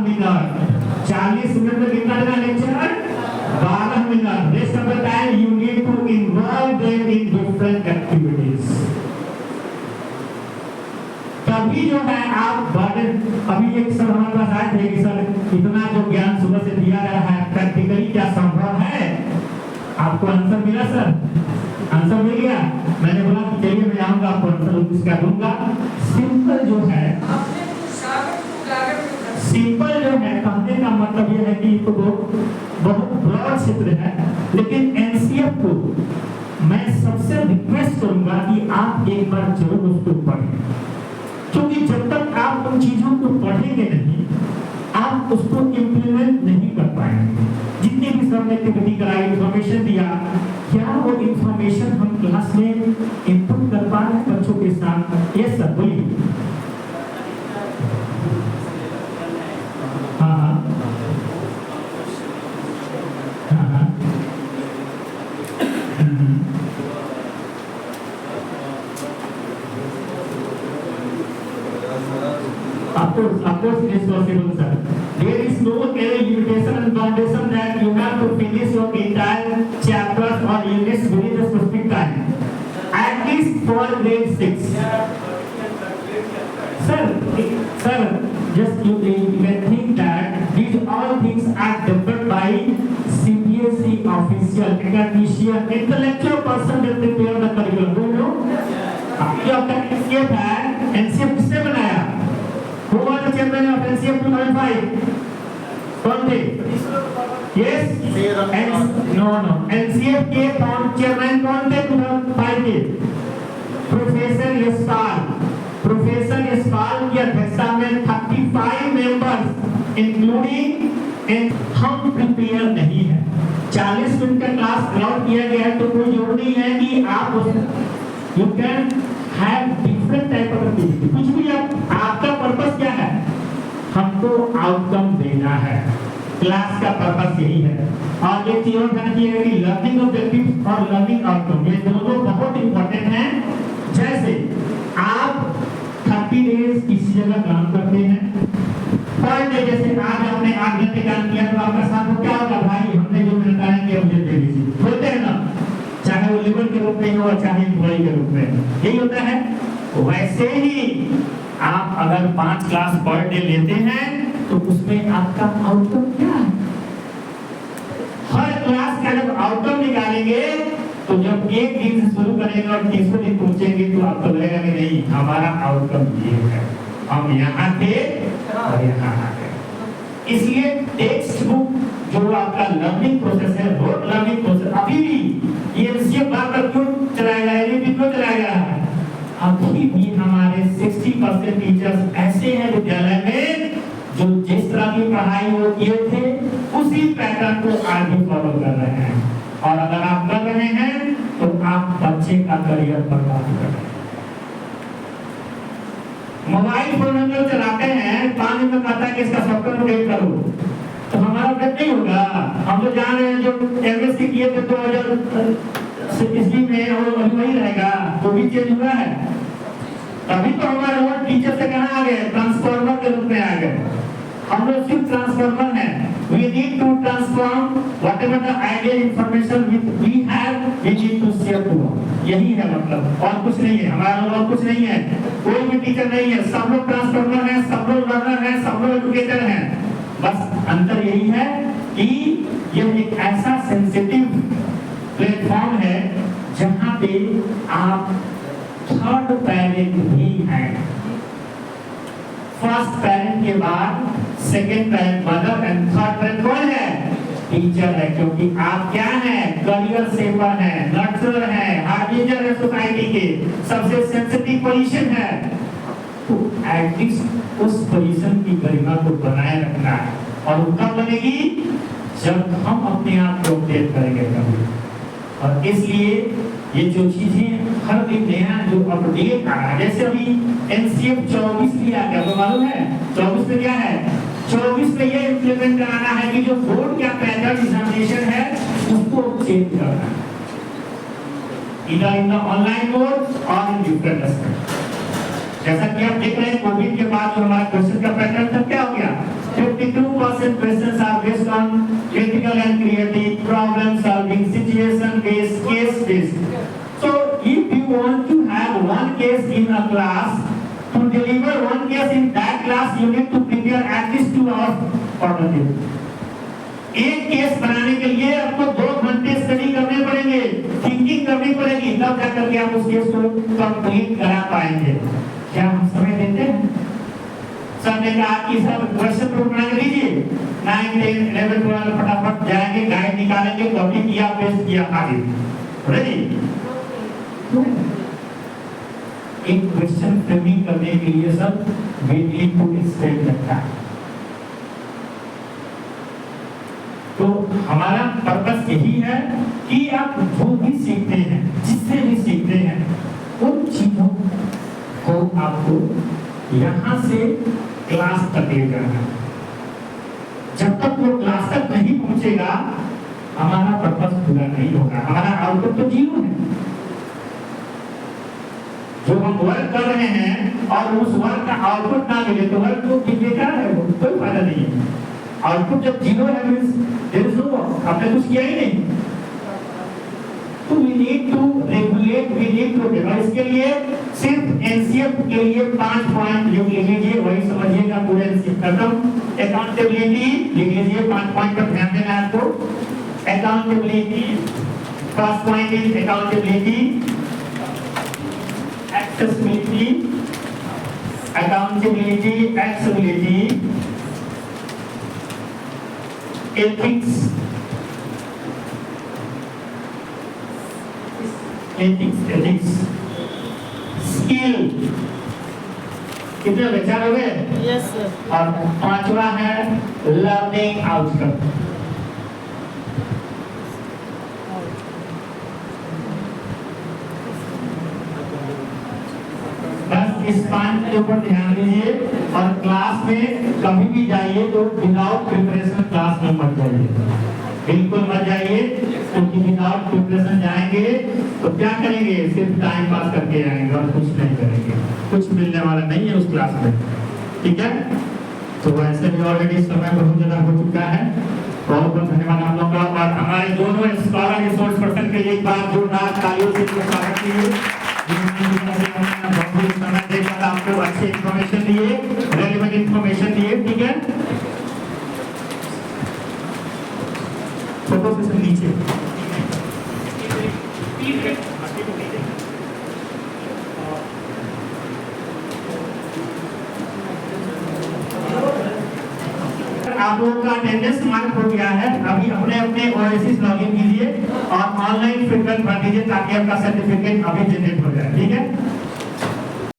Minute. 40 minute में कितना देना lecture? 12 minute. Rest of the time you need to involve them in different activities. तभी जो है आप बर्डन, अभी एक सर हमारे पास आए थे कि सर इतना जो ज्ञान सुबह से दिया जा रहा है प्रैक्टिकली क्या संभव है? आपको आंसर मिला सर? आंसर मिल गया? मैंने बोला कि चलिए मैं आऊंगा आपको आंसर इसका दूंगा। सिंपल जो है, सिंपल जो है कहने का मतलब यह है कि तो बहुत ब्रॉड क्षेत्र है, लेकिन एनसीएफ को मैं सबसे रिक्वेस्ट करूंगा कि आप एक बार जरूर उसको पढ़ें, क्योंकि जब तक आप उन चीजों को पढ़ेंगे नहीं आप उसको इम्प्लीमेंट नहीं कर पाएंगे। जितनी भी सब एक्टिविटी कराई, इंफॉर्मेशन दिया, क्या वो इंफॉर्मेशन हम क्लास में इनपुट कर पा रहे हैं बच्चों के साथ? यस सर, बोलिए। हाँ हाँ हाँ हाँ Of course it is possible, sir. There is no any limitation and foundation that you have to finish your entire chapters or units within a specific time. At least for grade 6. Sir, just you can think that these all things are developed by CBSE official, academician, intellectual person that prepare the curriculum. Do you know? ये आपका NCF है, NCF किसने बनाया? Who was the chairman of NCF 2005? कौन थे? Yes? No. NCF के chairman कौन थे 2005 के? प्रोफेसर यशपाल। प्रोफेसर यशपाल की अध्यक्षता में 35 मेंबर्स इंक्लूडिंग हम प्रिपेयर नहीं है। 40 मिनट का क्लास अलाउड किया गया है, तो कोई जरूरी नहीं है कि आप you can have different type of activity. कुछ भी आपका पर्पस क्या है? हमको आउटकम देना है। क्लास का पर्पस यही है। और एक चीज और ध्यान रखिएगा कि लर्निंग ऑब्जेक्टिव्स और लर्निंग आउटकम ये दोनों बहुत इंपॉर्टेंट हैं। जैसे आप 30 डेज किसी जगह काम करते हैं, पर डे जैसे आज आपने 8 घंटे काम किया तो आपका साथ क्या होगा? भाई हमने जो मिलता है कि मुझे दे दीजिए, बोलते हैं ना, चाहे वो लेबर के रूप में हो चाहे एम्प्लॉय के रूप में, यही होता है। वैसे ही आप अगर 5 क्लास पर डे लेते हैं तो उसमें आपका आउटकम क्या है? हर क्लास का जब आउटकम निकालेंगे तो जब एक दिन से शुरू करेंगे और 30वें दिन पहुंचेंगे तो आपको लगेगा कि नहीं हमारा आउटकम ये है, हम यहाँ थे और यहाँ आ गए। इसलिए टेक्स्ट बुक जो आपका लर्निंग प्रोसेस है, रोड लर्निंग प्रोसेस अभी भी ये बात पर क्यों चलाया जा रहा है? क्यों चलाया जा रहा है? अभी भी हमारे 60% टीचर्स ऐसे हैं विद्यालय में जो जिस तरह की पढ़ाई वो किए थे उसी पैटर्न को आगे फॉलो कर रहे हैं। और अगर आप कर रहे हैं तो आप बच्चे का करियर बर्बाद कर रहे हैं। मोबाइल फोन हम लोग चलाते हैं, 5 दिन में कहता है कि इसका सॉफ्टवेयर अपडेट करो, तो हमारा अपडेट नहीं होगा। हम तो जान रहे हैं जो एमएससी किए थे 2000 में और वही रहेगा, तो भी चेंज हुआ है। तभी तो हमारे लोग टीचर से कहाँ आ गए? ट्रांसफॉर्मर के रूप में आ गए। हम लोग सिर्फ ट्रांसफॉर्मर हैं। We need to transform whatever the ideal information we have, we need to share to them. यही है मतलब, और कुछ नहीं है। हमारा और कुछ नहीं है, कोई भी टीचर नहीं है, सब लोग ट्रांसफॉर्मर हैं, सब लोग लर्नर हैं, सब लोग एजुकेटर हैं। बस अंतर यही है कि यह एक ऐसा सेंसिटिव प्लेटफॉर्म है जहां पे आप थर्ड पेरेंट भी हैं। फर्स्ट पेरेंट के बाद second parent mother and third parent कौन है? टीचर है, क्योंकि आप क्या हैं? करियर सेवर हैं, नर्चरर हैं, हार्बिंजर है सोसाइटी के, सबसे सेंसिटिव पोजीशन है। तो एटलीस्ट उस पोजीशन की गरिमा को बनाए रखना है। और वो कब बनेगी? जब हम अपने आप को अपडेट करेंगे कभी। और इसलिए ये जो चीजें हर दिन नया जो अपडेट आ रहा है, जैसे अभी एनसीएफ 24 भी आ गया, तो मालूम है 24 में क्या है? 24 में ये इम्प्लीमेंट कराना है कि जो बोर्ड का पैटर्न एग्जामिनेशन है उसको चेंज करना है, इधर इन द ऑनलाइन मोड और इन डिफरेंट एस्पेक्ट। जैसा कि आप देख रहे हैं कोविड के बाद जो हमारा क्वेश्चन का पैटर्न था क्या हो गया? 52% questions are based on critical and creative problem solving, situation based, case based. So if you want to have one case in a class, to deliver one case in that class, you need to prepare at least 2 hours for the day. एक case बनाने के लिए आपको 2 घंटे study करने पड़ेंगे, thinking करनी पड़ेगी, तब जाकर के आप उस केस को कंप्लीट करा पाएंगे। क्या हम समय देते हैं? सर ने कहा कि सर क्वेश्चन पेपर बना के दीजिए, 9, 10, 11, 12 फटाफट जाएंगे, गाइड निकालेंगे, कॉपी किया, पेस्ट किया, आगे रेडी। एक क्वेश्चन फ्रेमिंग करने के लिए sir we need to spend लगता है। तो हमारा पर्पस यही है कि आप जो भी सीखते हैं, जिससे भी सीखते हैं, उन चीजों को आपको यहाँ से क्लास तक ले जाना। जब तक वो क्लास तक नहीं पहुंचेगा, हमारा पर्पस पूरा नहीं होगा, हमारा आउटपुट तो 0 है। जो हम वर्क कर रहे हैं और उस वर्क का आउटपुट ना मिले तो वर्क तो बेकार है, वो कोई फायदा नहीं है। आउटपुट जब 0 है means there is no work, आपने कुछ किया ही नहीं। तो we need to regulate, we need to, और इसके लिए सिर्फ एनसीएफ के लिए 5 पॉइंट लिख लीजिए, वही समझिएगा पूरे एनसीएफ खत्म। अकाउंटेबिलिटी लिख लीजिए, 5 पॉइंट पर ध्यान देना है आपको। Accountability, first point is accountability, accessibility, accountability, accessibility, ethics, skill, कितने विचार हो गए? Yes sir. और 5वां है learning outcome। इस पॉइंट के ऊपर ध्यान दीजिए, और क्लास में कभी भी जाइए तो विदाउट प्रिपरेशन क्लास में मत जाइए, बिल्कुल मत जाइए, क्योंकि विदाउट प्रिपरेशन जाएंगे तो क्या करेंगे? सिर्फ टाइम पास करके आएंगे और कुछ नहीं करेंगे, कुछ मिलने वाला नहीं है उस क्लास में, ठीक है? तो वैसे भी ऑलरेडी समय बहुत ज्यादा हो चुका है। बहुत बहुत धन्यवाद आप लोगों का, और हमारे दोनों स्कॉलर रिसोर्स पर्सन के लिए एक बार जोरदार तालियों से स्वागत कीजिए। समय देकर आपको अच्छे इंफॉर्मेशन दिए, रेलेवेंट इंफॉर्मेशन दिए, ठीक है? फोटो सेशन नीचे आप लोगों का अटेंडेंस मार्क हो गया है। अभी अपने अपने ओएसिस लॉगिन कीजिए और ऑनलाइन फीडबैक भर दीजिए ताकि आपका सर्टिफिकेट अभी जनरेट हो जाए, ठीक है?